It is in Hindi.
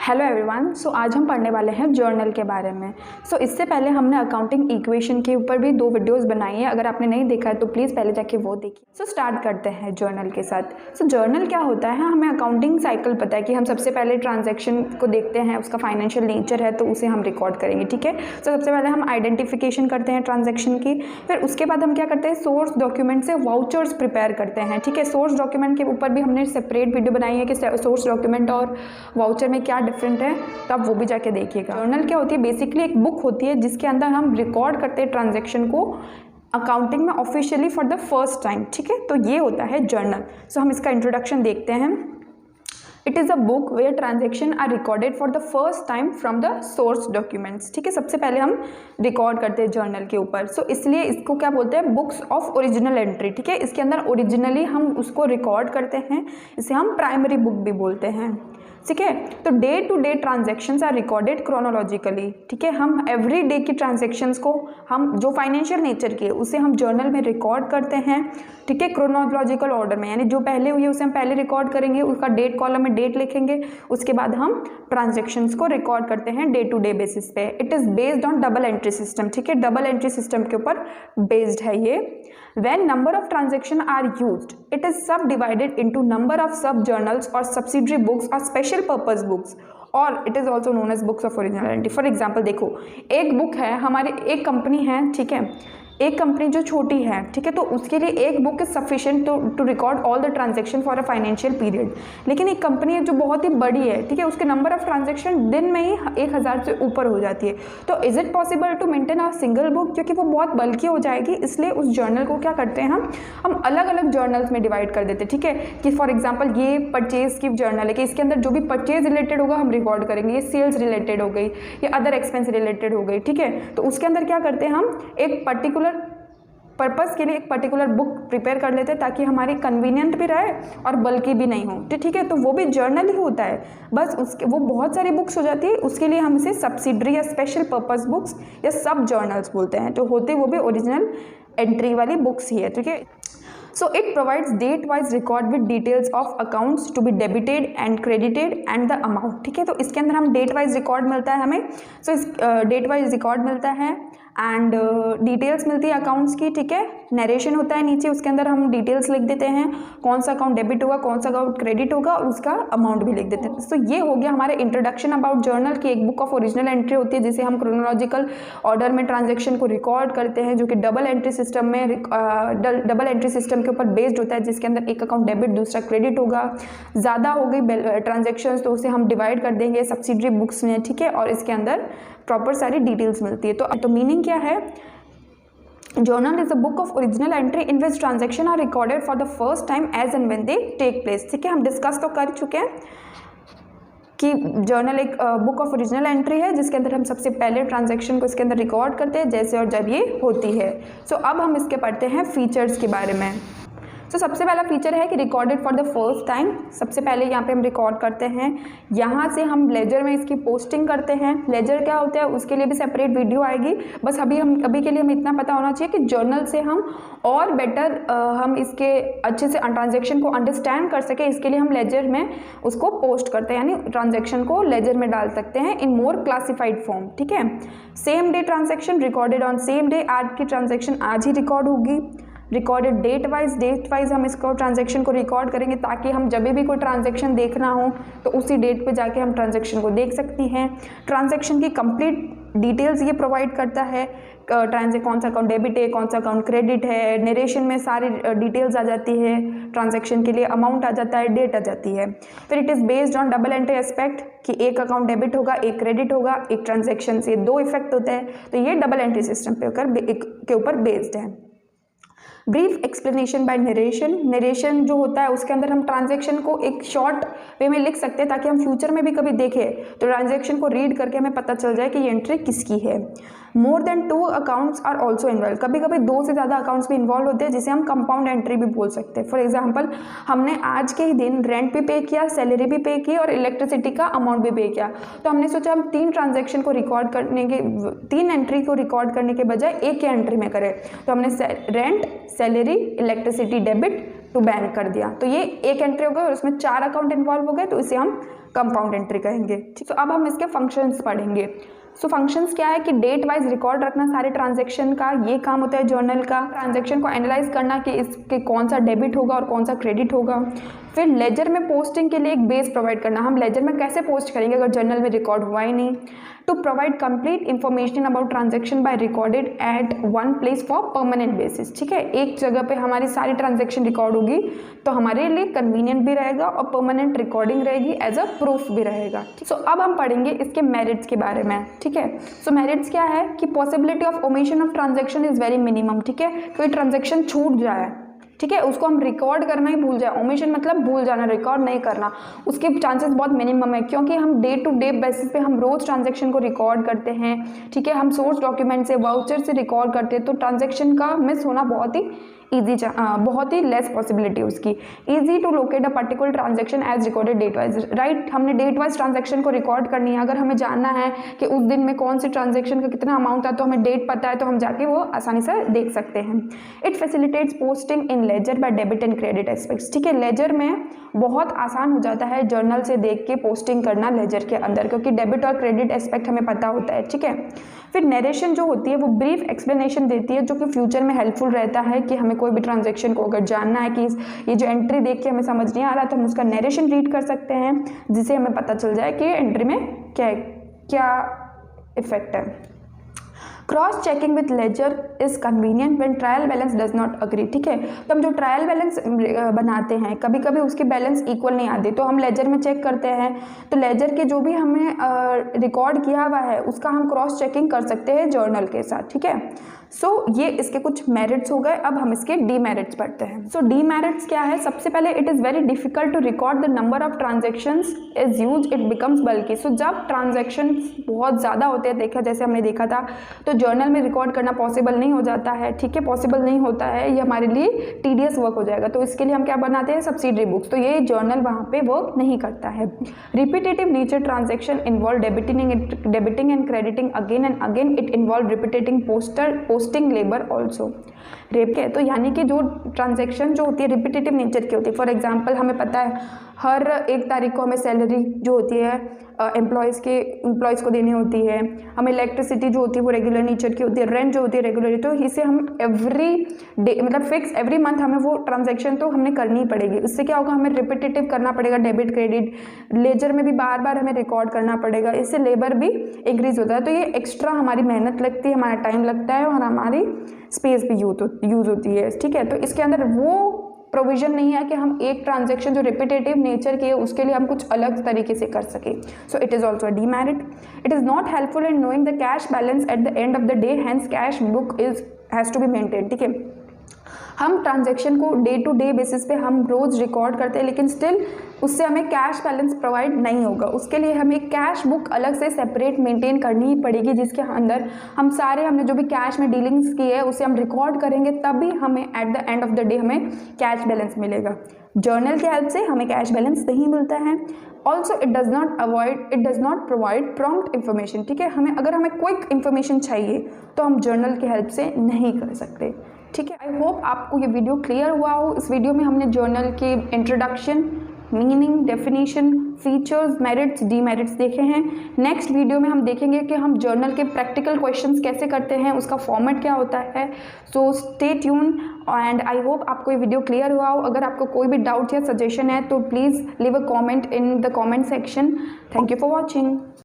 Hello everyone. सो आज हम पढ़ने वाले हैं जर्नल के बारे में। इससे पहले हमने अकाउंटिंग इक्वेशन के ऊपर भी 2 वीडियोस बनाई है। अगर आपने नहीं देखा है तो प्लीज़ पहले जाके वो देखिए। स्टार्ट करते हैं जर्नल के साथ। जर्नल क्या होता है, हमें अकाउंटिंग साइकिल पता है कि हम सबसे पहले ट्रांजैक्शन को देखते हैं, उसका फाइनेंशियल नेचर है तो उसे हम रिकॉर्ड करेंगे। ठीक है, सबसे पहले हम आइडेंटिफिकेशन करते हैं ट्रांजेक्शन की, फिर उसके बाद हम क्या करते हैं, सोर्स डॉक्यूमेंट से वाउचर्स प्रिपेयर करते हैं। ठीक है, सोर्स डॉक्यूमेंट के ऊपर भी हमने सेपरेट वीडियो बनाई है कि सोर्स डॉक्यूमेंट और वाउचर में क्या डिफरेंट है, तो आप वो भी जाके देखिएगा। जर्नल क्या होती है, बेसिकली एक बुक होती है जिसके अंदर हम रिकॉर्ड करते हैं ट्रांजैक्शन को अकाउंटिंग में officially for the first time. ठीक है, तो ये होता है जर्नल। हम इसका इंट्रोडक्शन देखते हैं। It is a book where transaction are recorded for the first time from the source documents. ठीक है, सबसे पहले हम रिकॉर्ड करते हैं जर्नल के ऊपर। इसलिए इसको क्या बोलते हैं, बुक्स ऑफ ओरिजिनल एंट्री। ठीक है, इसके अंदर ओरिजिनली हम उसको रिकॉर्ड करते हैं, इसे हम प्राइमरी बुक भी बोलते हैं। ठीक है, तो day to day transactions are recorded chronologically. ठीक है, हम एवरी डे की ट्रांजेक्शन्स को हम जो फाइनेंशियल नेचर की है उसे हम जर्नल में रिकॉर्ड करते हैं। ठीक है, क्रोनोलॉजिकल ऑर्डर में, यानी जो पहले हुई है उसे हम पहले रिकॉर्ड करेंगे, उसका डेट कॉलम में डेट लिखेंगे, उसके बाद हम ट्रांजेक्शन्स को रिकॉर्ड करते हैं डे टू डे बेसिस पे। It is based on double entry system. ठीक है, डबल एंट्री सिस्टम के ऊपर बेस्ड है ये। When number of transactions are used, it is subdivided into number of sub journals or subsidiary books or special purpose books, और it is also known as books of original entry. For example देखो, एक बुक है हमारी, एक कंपनी है। ठीक है, एक कंपनी जो छोटी है, ठीक है, तो उसके लिए एक book is sufficient to record all the transaction for a financial period. लेकिन एक कंपनी है जो बहुत ही बड़ी है, ठीक है, उसके नंबर ऑफ ट्रांजेक्शन दिन में ही 1000 से ऊपर हो जाती है। तो is it possible to maintain a single book, क्योंकि वो बहुत बल्कि हो जाएगी, इसलिए उस जर्नल को क्या करते हैं, हम अलग अलग जर्नल्स में डिवाइड कर देते हैं। ठीक है, कि फॉर एग्जाम्पल ये परचेज की जर्नल है कि इसके अंदर जो भी परचेज रिलेटेड होगा हम रिकॉर्ड करेंगे, ये सेल्स रिलेटेड हो गई, ये अदर एक्सपेंस रिलेटेड हो गई। ठीक है, तो उसके अंदर क्या करते हैं, हम एक पर्टिकुलर पर्पस के लिए एक पर्टिकुलर बुक प्रिपेयर कर लेते हैं ताकि हमारी कन्वीनियंट भी रहे और बल्कि भी नहीं हो। ठीक है, तो वो भी जर्नल ही होता है, बस उसके वो बहुत सारी बुक्स हो जाती है, उसके लिए हम इसे सब्सिडरी या स्पेशल पर्पस बुक्स या सब जर्नल्स बोलते हैं। तो होते वो भी ओरिजिनल एंट्री वाली बुक्स ही है। ठीक है, so it provides date wise record with details of accounts to be debited and credited and the amount। ठीक है, तो इसके अंदर हम डेट वाइज रिकॉर्ड मिलता है हमें। इस डेट वाइज रिकॉर्ड मिलता है एंड डिटेल्स मिलती है अकाउंट्स की। ठीक है, नरेशन होता है नीचे, उसके अंदर हम डिटेल्स लिख देते हैं, कौन सा अकाउंट डेबिट होगा, कौन सा अकाउंट क्रेडिट होगा, और उसका अमाउंट भी लिख देते हैं। तो ये हो गया हमारे इंट्रोडक्शन अबाउट जर्नल की। एक बुक ऑफ ओरिजिनल एंट्री होती है जिसे हम क्रोनोलॉजिकल ऑर्डर में ट्रांजेक्शन को रिकॉर्ड करते हैं, जो कि डबल एंट्री सिस्टम में डबल एंट्री सिस्टम के ऊपर बेस्ड होता है, जिसके अंदर एक अकाउंट डेबिट दूसरा क्रेडिट होगा। ज़्यादा हो गई ट्रांजेक्शन्स तो उसे हम डिवाइड कर देंगे सब्सिडरी बुक्स में। ठीक है, और इसके अंदर प्रॉपर सारी डिटेल्स मिलती है। तो मीनिंग क्या है, journal is a book of original entry in which transaction are recorded for the first time as and when they take place. ठीक है, हम डिस्कस तो कर चुके हैं कि जर्नल एक बुक ऑफ ओरिजिनल एंट्री है जिसके अंदर हम सबसे पहले ट्रांजैक्शन को इसके अंदर रिकॉर्ड करते हैं जैसे और जब ये होती है। अब हम इसके पढ़ते हैं फीचर्स के बारे में। सबसे पहला फीचर है कि recorded for the first time. सबसे पहले यहाँ पे हम रिकॉर्ड करते हैं, यहाँ से हम लेजर में इसकी पोस्टिंग करते हैं। लेजर क्या होता है उसके लिए भी सेपरेट वीडियो आएगी, बस अभी के लिए हमें इतना पता होना चाहिए कि जर्नल से हम और बेटर हम इसके अच्छे से ट्रांजेक्शन को अंडरस्टैंड कर सके, इसके लिए हम लेजर में उसको पोस्ट करते हैं, यानी ट्रांजेक्शन को लेजर में डाल सकते हैं इन मोर क्लासिफाइड फॉर्म। ठीक है, same day transaction recorded on same day, आज की ट्रांजेक्शन आज ही रिकॉर्ड होगी। रिकॉर्डेड डेट वाइज हम इसको ट्रांजैक्शन को रिकॉर्ड करेंगे ताकि हम जब भी कोई ट्रांजैक्शन देखना हो तो उसी डेट पे जाके हम ट्रांजैक्शन को देख सकती हैं। ट्रांजैक्शन की कंप्लीट डिटेल्स ये प्रोवाइड करता है, कौन सा अकाउंट डेबिट है, कौन सा अकाउंट क्रेडिट है, नरेशन में सारी डिटेल्स आ जाती है, ट्रांजैक्शन के लिए अमाउंट आ जाता है, डेट आ जाती है। फिर it is based on double entry aspect कि एक अकाउंट डेबिट होगा, एक क्रेडिट होगा, एक ट्रांजैक्शन से 2 इफेक्ट होते हैं, तो ये डबल एंट्री सिस्टम के ऊपर बेस्ड है। Brief explanation by narration. Narration जो होता है उसके अंदर हम ट्रांजैक्शन को एक शॉर्ट वे में लिख सकते हैं ताकि हम फ्यूचर में भी कभी देखें तो ट्रांजैक्शन को रीड करके हमें पता चल जाए कि ये एंट्री किसकी है। More than 2 accounts are also involve. कभी कभी 2 से ज़्यादा अकाउंट्स भी इन्वॉल्व होते हैं जिसे हम कंपाउंड एंट्री भी बोल सकते हैं। फॉर एग्जाम्पल, हमने आज के ही दिन रेंट भी पे किया, सैलरी भी पे की और इलेक्ट्रिसिटी का अमाउंट भी पे किया, तो हमने सोचा हम 3 ट्रांजैक्शन को रिकॉर्ड करने के 3 एंट्री को रिकॉर्ड करने के बजाय एक ही एंट्री में करें। तो हमने rent, salary, electricity debit to bank कर दिया, तो ये एक एंट्री हो गई और उसमें 4 अकाउंट इन्वॉल्व हो गए, तो इसे हम कंपाउंड एंट्री कहेंगे। ठीक, तो अब हम इसके फंक्शंस पढ़ेंगे। सो फंक्शंस क्या है कि डेट वाइज रिकॉर्ड रखना सारे ट्रांजैक्शन का, ये काम होता है जर्नल का। ट्रांजैक्शन को एनालाइज करना कि इसके कौन सा डेबिट होगा और कौन सा क्रेडिट होगा। फिर लेजर में पोस्टिंग के लिए एक बेस प्रोवाइड करना, हम लेजर में कैसे पोस्ट करेंगे अगर जर्नल में रिकॉर्ड हुआ ही नहीं। To provide complete information about transaction by recorded at one place for permanent basis. ठीक है, एक जगह पे हमारी सारी ट्रांजैक्शन रिकॉर्ड होगी तो हमारे लिए कन्वीनियंट भी रहेगा और परमानेंट रिकॉर्डिंग रहेगी, एज अ प्रूफ भी रहेगा। सो अब हम पढ़ेंगे इसके मेरिट्स के बारे में। ठीक है, सो मेरिट्स क्या है कि possibility of omission of transaction is very minimum. ठीक है, कोई ट्रांजैक्शन छूट जाए, ठीक है, उसको हम रिकॉर्ड करना ही भूल जाए, ओमिशन मतलब भूल जाना, रिकॉर्ड नहीं करना, उसके चांसेस बहुत मिनिमम है, क्योंकि हम डे टू डे बेसिस पे हम रोज ट्रांजैक्शन को रिकॉर्ड करते हैं। ठीक है, हम सोर्स डॉक्यूमेंट से, वाउचर से रिकॉर्ड करते हैं, तो ट्रांजैक्शन का मिस होना बहुत ही बहुत ही लेस पॉसिबिलिटी उसकी। Easy to locate a particular transaction as recorded date wise. Right, हमने डेट वाइज ट्रांजैक्शन को रिकॉर्ड करनी है, अगर हमें जानना है कि उस दिन में कौन सी ट्रांजैक्शन का कितना अमाउंट था तो हमें डेट पता है तो हम जाके वो आसानी से देख सकते हैं। It facilitates posting in ledger by debit and credit aspects. ठीक है, लेजर में बहुत आसान हो जाता है जर्नल से देख के पोस्टिंग करना लेजर के अंदर, क्योंकि डेबिट और क्रेडिट एस्पेक्ट हमें पता होता है। ठीक है, फिर नरेशन जो होती है वो ब्रीफ एक्सप्लेनेशन देती है, जो कि फ्यूचर में हेल्पफुल रहता है कि हमें कोई भी ट्रांजैक्शन को अगर जानना है कि ये जो एंट्री देख के हमें समझ नहीं आ रहा तो हम उसका नरेशन रीड कर सकते हैं, जिससे हमें पता चल जाए कि एंट्री में क्या क्या इफेक्ट है। Cross checking with ledger is convenient when trial balance does not agree. ठीक है, तो हम जो ट्रायल बैलेंस बनाते हैं कभी कभी उसके बैलेंस इक्वल नहीं आते, तो हम लेजर में चेक करते हैं, तो लेजर के जो भी हमने रिकॉर्ड किया हुआ है उसका हम क्रॉस चेकिंग कर सकते हैं जर्नल के साथ। ठीक है, सो ये इसके कुछ मेरिट्स हो गए। अब हम इसके डीमेरिट्स पढ़ते हैं। सो डीमेरिट्स क्या है, सबसे पहले it is very difficult to record the number of transactions is huge, it becomes bulky. So जब ट्रांजैक्शन बहुत ज़्यादा होते हैं, देखा जैसे हमने देखा था, तो जर्नल में रिकॉर्ड करना पॉसिबल नहीं हो जाता है। ठीक है, पॉसिबल नहीं होता है, ये हमारे लिए टीडियस वर्क हो जाएगा, तो इसके लिए हम क्या बनाते हैं, सब्सिडरी बुक्स, तो ये जर्नल वहाँ पे वर्क नहीं करता है। Repetitive nature transaction involve debiting and crediting again and again, it involve repeating posting labour also. Rape के तो यानी कि जो ट्रांजैक्शन जो होती है रिपीटेटिव नेचर की होती है। फॉर एग्जांपल हमें पता है हर 1 तारीख को हमें सैलरी जो होती है एम्प्लॉयज़ को देनी होती है, हमें इलेक्ट्रिसिटी जो होती है वो रेगुलर नेचर की होती है, रेंट जो होती है रेगुलर, तो इसे हम एवरी डे मतलब फिक्स एवरी मंथ हमें वो ट्रांजैक्शन तो हमने करनी ही पड़ेगी। इससे क्या होगा, हमें रिपीटेटिव करना पड़ेगा, डेबिट क्रेडिट लेजर में भी बार बार हमें रिकॉर्ड करना पड़ेगा, इससे लेबर भी इंक्रीज होता है, तो ये एक्स्ट्रा हमारी मेहनत लगती है, हमारा टाइम लगता है और हमारी स्पेस भी यूज़ होती है। ठीक है, तो इसके अंदर वो प्रोविजन नहीं है कि हम एक ट्रांजैक्शन जो रिपीटेटिव नेचर की है उसके लिए हम कुछ अलग तरीके से कर सके। So it is also a demerit. It is not helpful in knowing the cash balance at the end of the day, hence cash book has to be maintain. ठीक है, हम ट्रांजैक्शन को डे टू डे बेसिस पे हम रोज़ रिकॉर्ड करते हैं, लेकिन स्टिल उससे हमें कैश बैलेंस प्रोवाइड नहीं होगा, उसके लिए हमें कैश बुक अलग से सेपरेट मेंटेन करनी ही पड़ेगी, जिसके अंदर हम सारे हमने जो भी कैश में डीलिंग्स की है उसे हम रिकॉर्ड करेंगे, तभी हमें eight the end of the day हमें कैश बैलेंस मिलेगा। जर्नल के हेल्प से हमें कैश बैलेंस नहीं मिलता है। Also it does not provide prompt information. ठीक है, अगर हमें क्विक इन्फॉर्मेशन चाहिए तो हम जर्नल की हेल्प से नहीं कर सकते। ठीक है, आई होप आपको ये वीडियो क्लियर हुआ हो। इस वीडियो में हमने जर्नल की introduction, meaning, definition, features, merits, demerits देखे हैं। नेक्स्ट वीडियो में हम देखेंगे कि हम जर्नल के प्रैक्टिकल क्वेश्चंस कैसे करते हैं, उसका फॉर्मेट क्या होता है। So stay tune and I hope आपको ये वीडियो क्लियर हुआ हो। अगर आपको कोई भी डाउट या सजेशन है तो please leave a comment in the comment section. Thank you for watching.